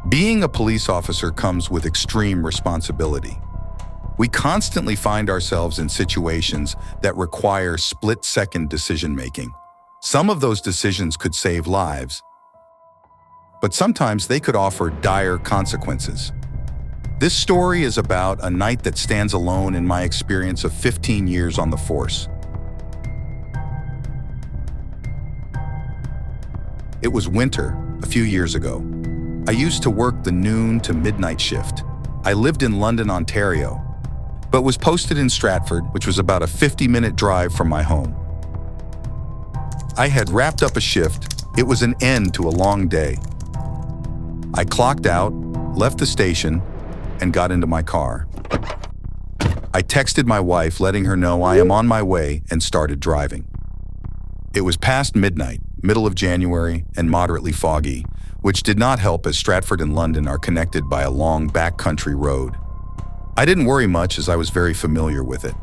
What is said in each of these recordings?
Being a police officer comes with extreme responsibility. We constantly find ourselves in situations that require split-second decision-making. Some of those decisions could save lives, but sometimes they could offer dire consequences. This story is about a night that stands alone in my experience of 15 years on the force. It was winter, a few years ago. I used to work the noon to midnight shift. I lived in London, Ontario, but was posted in Stratford, which was about a 50-minute drive from my home. I had wrapped up a shift. It was an end to a long day. I clocked out, left the station, and got into my car. I texted my wife, letting her know I am on my way, and started driving. It was past midnight, middle of January, and moderately foggy, which did not help as Stratford and London are connected by a long backcountry road. I didn't worry much as I was very familiar with it.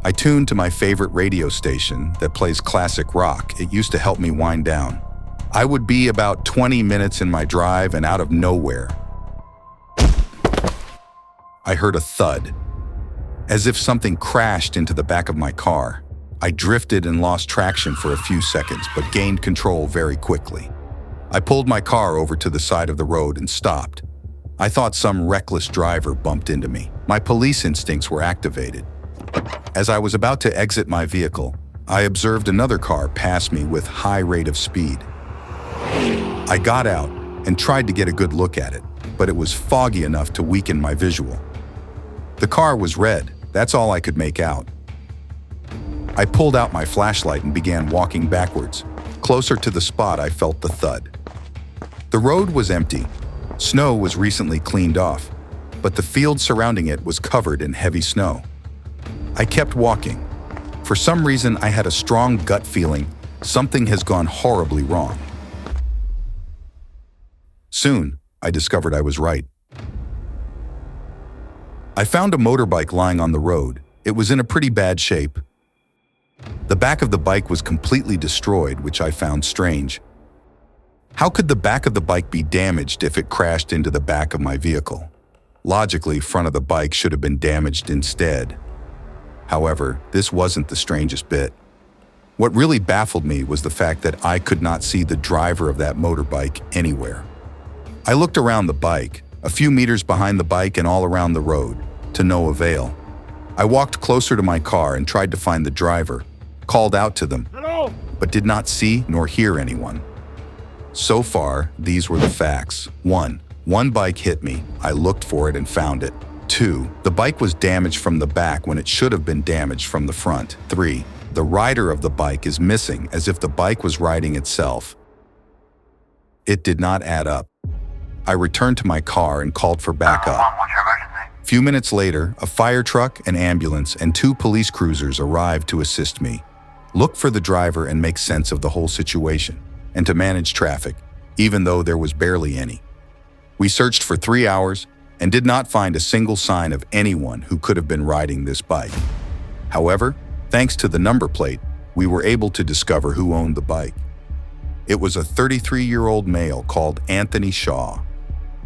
I tuned to my favorite radio station that plays classic rock. It used to help me wind down. I would be about 20 minutes in my drive, and out of nowhere, I heard a thud, as if something crashed into the back of my car. I drifted and lost traction for a few seconds, but gained control very quickly. I pulled my car over to the side of the road and stopped. I thought some reckless driver bumped into me. My police instincts were activated. As I was about to exit my vehicle, I observed another car pass me with high rate of speed. I got out and tried to get a good look at it, but it was foggy enough to weaken my visual. The car was red, that's all I could make out. I pulled out my flashlight and began walking backwards. Closer to the spot, I felt the thud. The road was empty. Snow was recently cleaned off, but the field surrounding it was covered in heavy snow. I kept walking. For some reason, I had a strong gut feeling something has gone horribly wrong. Soon, I discovered I was right. I found a motorbike lying on the road. It was in a pretty bad shape. The back of the bike was completely destroyed, which I found strange. How could the back of the bike be damaged if it crashed into the back of my vehicle? Logically, front of the bike should have been damaged instead. However, this wasn't the strangest bit. What really baffled me was the fact that I could not see the driver of that motorbike anywhere. I looked around the bike, a few meters behind the bike and all around the road, to no avail. I walked closer to my car and tried to find the driver, called out to them, "Hello?" but did not see nor hear anyone. So far, these were the facts. 1. One bike hit me. I looked for it and found it. 2. The bike was damaged from the back when it should have been damaged from the front. 3. The rider of the bike is missing, as if the bike was riding itself. It did not add up. I returned to my car and called for backup. A few minutes later, a fire truck, an ambulance, and 2 police cruisers arrived to assist me, look for the driver and make sense of the whole situation, and to manage traffic, even though there was barely any. We searched for 3 hours and did not find a single sign of anyone who could have been riding this bike. However, thanks to the number plate, we were able to discover who owned the bike. It was a 33-year-old male called Anthony Shaw.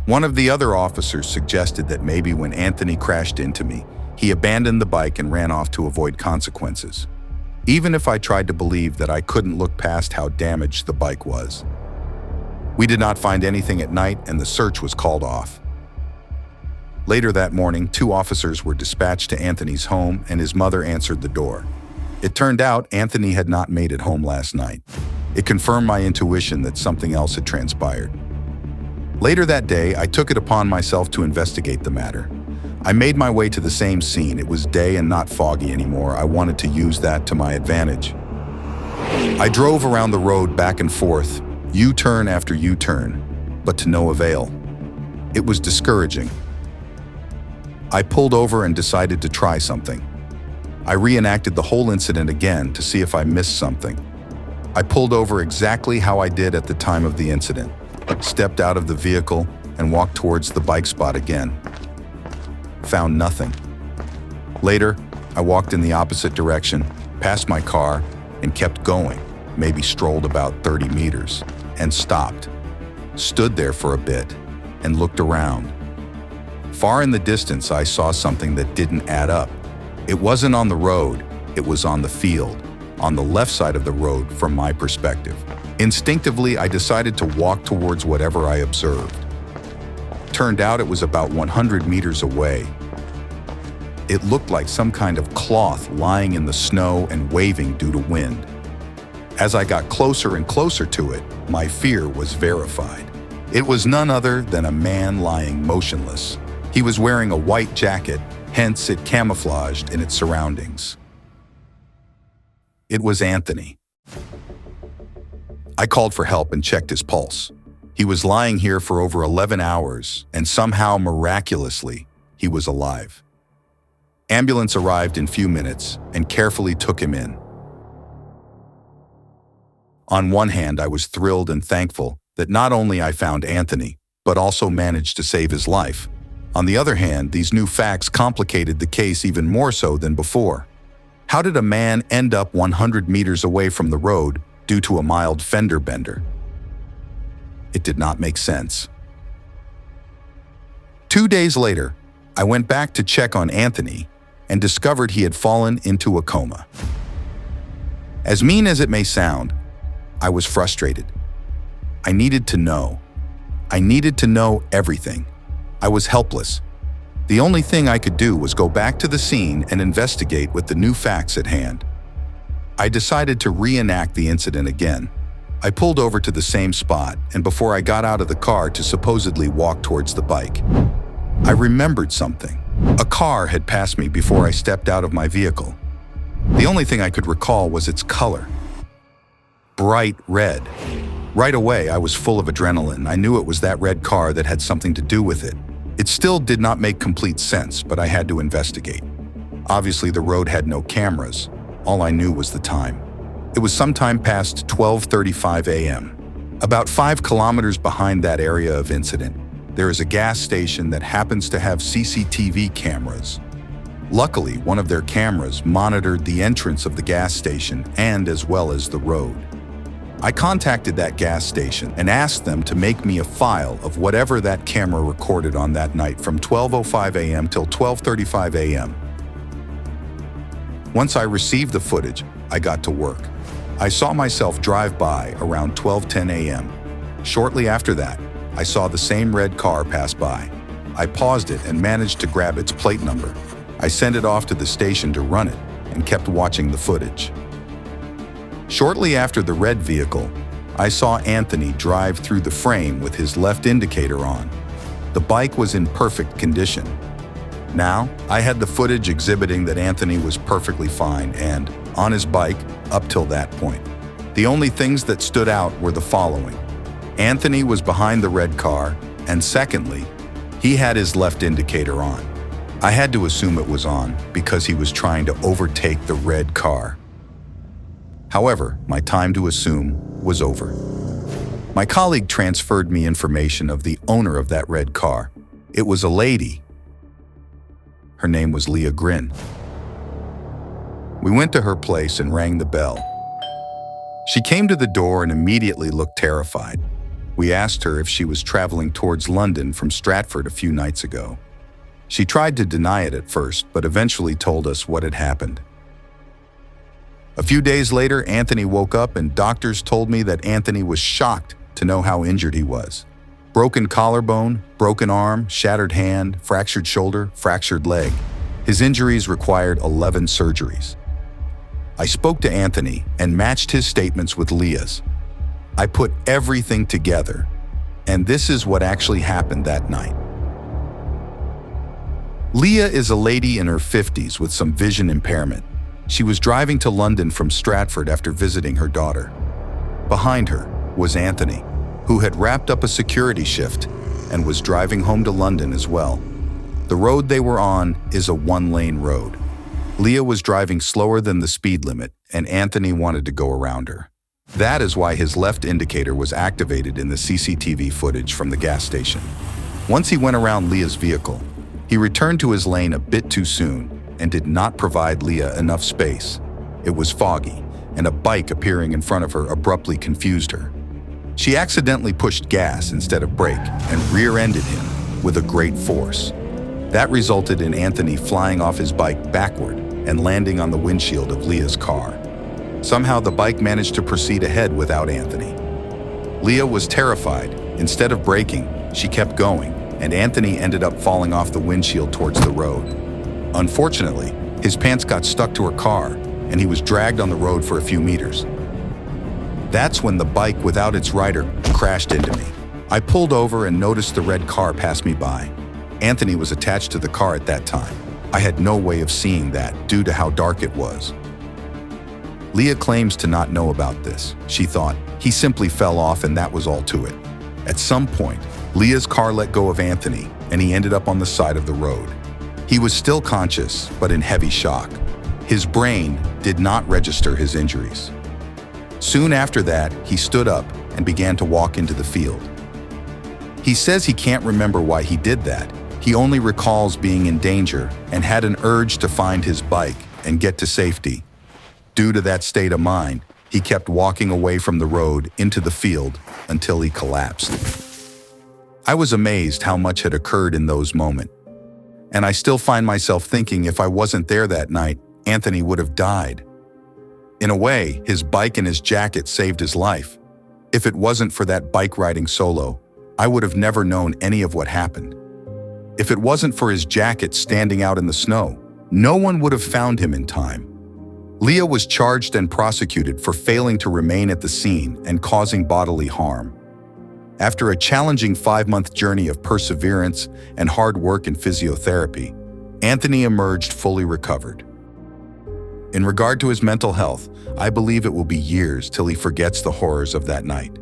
One of the other officers suggested that maybe when Anthony crashed into me, he abandoned the bike and ran off to avoid consequences. Even if I tried to believe that, I couldn't look past how damaged the bike was. We did not find anything at night and the search was called off. Later that morning, 2 officers were dispatched to Anthony's home and his mother answered the door. It turned out Anthony had not made it home last night. It confirmed my intuition that something else had transpired. Later that day, I took it upon myself to investigate the matter. I made my way to the same scene. It was day and not foggy anymore. I wanted to use that to my advantage. I drove around the road back and forth, U-turn after U-turn, but to no avail. It was discouraging. I pulled over and decided to try something. I reenacted the whole incident again to see if I missed something. I pulled over exactly how I did at the time of the incident, stepped out of the vehicle, and walked towards the bike spot again. Found nothing. Later, I walked in the opposite direction, passed my car, and kept going, maybe strolled about 30 meters, and stopped. Stood there for a bit. and looked around. Far in the distance, I saw something that didn't add up. It wasn't on the road, it was on the field, on the left side of the road from my perspective. Instinctively, I decided to walk towards whatever I observed. Turned out it was about 100 meters away. It looked like some kind of cloth lying in the snow and waving due to wind. As I got closer and closer to it, my fear was verified. It was none other than a man lying motionless. He was wearing a white jacket, hence it camouflaged in its surroundings. It was Anthony. I called for help and checked his pulse. He was lying here for over 11 hours, and somehow, miraculously, he was alive. Ambulance arrived in few minutes and carefully took him in. On one hand, I was thrilled and thankful that not only I found Anthony, but also managed to save his life. On the other hand, these new facts complicated the case even more so than before. How did a man end up 100 meters away from the road due to a mild fender bender? It did not make sense. 2 days later, I went back to check on Anthony and discovered he had fallen into a coma. As mean as it may sound, I was frustrated. I needed to know. I needed to know everything. I was helpless. The only thing I could do was go back to the scene and investigate with the new facts at hand. I decided to reenact the incident again. I pulled over to the same spot, and before I got out of the car to supposedly walk towards the bike, I remembered something. A car had passed me before I stepped out of my vehicle. The only thing I could recall was its color. Bright red. Right away, I was full of adrenaline. I knew it was that red car that had something to do with it. It still did not make complete sense, but I had to investigate. Obviously, the road had no cameras. All I knew was the time. It was sometime past 12:35 a.m. About 5 kilometers behind that area of incident, there is a gas station that happens to have CCTV cameras. Luckily, one of their cameras monitored the entrance of the gas station and as well as the road. I contacted that gas station and asked them to make me a file of whatever that camera recorded on that night from 12:05 a.m. till 12:35 a.m. Once I received the footage, I got to work. I saw myself drive by around 12:10 a.m. Shortly after that, I saw the same red car pass by. I paused it and managed to grab its plate number. I sent it off to the station to run it and kept watching the footage. Shortly after the red vehicle, I saw Anthony drive through the frame with his left indicator on. The bike was in perfect condition. Now, I had the footage exhibiting that Anthony was perfectly fine and on his bike up till that point. The only things that stood out were the following. Anthony was behind the red car, and secondly, he had his left indicator on. I had to assume it was on because he was trying to overtake the red car. However, my time to assume was over. My colleague transferred me information of the owner of that red car. It was a lady. Her name was Leah Grin. We went to her place and rang the bell. She came to the door and immediately looked terrified. We asked her if she was traveling towards London from Stratford a few nights ago. She tried to deny it at first, but eventually told us what had happened. A few days later, Anthony woke up and doctors told me that Anthony was shocked to know how injured he was. Broken collarbone, broken arm, shattered hand, fractured shoulder, fractured leg. His injuries required 11 surgeries. I spoke to Anthony and matched his statements with Leah's. I put everything together, and this is what actually happened that night. Leah is a lady in her 50s with some vision impairment. She was driving to London from Stratford after visiting her daughter. Behind her was Anthony, who had wrapped up a security shift and was driving home to London as well. The road they were on is a one-lane road. Leah was driving slower than the speed limit, and Anthony wanted to go around her. That is why his left indicator was activated in the CCTV footage from the gas station. Once he went around Leah's vehicle, he returned to his lane a bit too soon and did not provide Leah enough space. It was foggy, and a bike appearing in front of her abruptly confused her. She accidentally pushed gas instead of brake and rear-ended him with a great force. That resulted in Anthony flying off his bike backward and landing on the windshield of Leah's car. Somehow the bike managed to proceed ahead without Anthony. Leah was terrified. Instead of braking, she kept going, and Anthony ended up falling off the windshield towards the road. Unfortunately, his pants got stuck to her car, and he was dragged on the road for a few meters. That's when the bike without its rider crashed into me. I pulled over and noticed the red car pass me by. Anthony was attached to the car at that time. I had no way of seeing that due to how dark it was. Leah claims to not know about this. She thought he simply fell off and that was all to it. At some point, Leah's car let go of Anthony and he ended up on the side of the road. He was still conscious, but in heavy shock. His brain did not register his injuries. Soon after that, he stood up and began to walk into the field. He says he can't remember why he did that. He only recalls being in danger and had an urge to find his bike and get to safety. Due to that state of mind, he kept walking away from the road into the field until he collapsed. I was amazed how much had occurred in those moments. And I still find myself thinking if I wasn't there that night, Anthony would have died. In a way, his bike and his jacket saved his life. If it wasn't for that bike riding solo, I would have never known any of what happened. If it wasn't for his jacket standing out in the snow, no one would have found him in time. Leah was charged and prosecuted for failing to remain at the scene and causing bodily harm. After a challenging 5-month journey of perseverance and hard work in physiotherapy, Anthony emerged fully recovered. In regard to his mental health, I believe it will be years till he forgets the horrors of that night.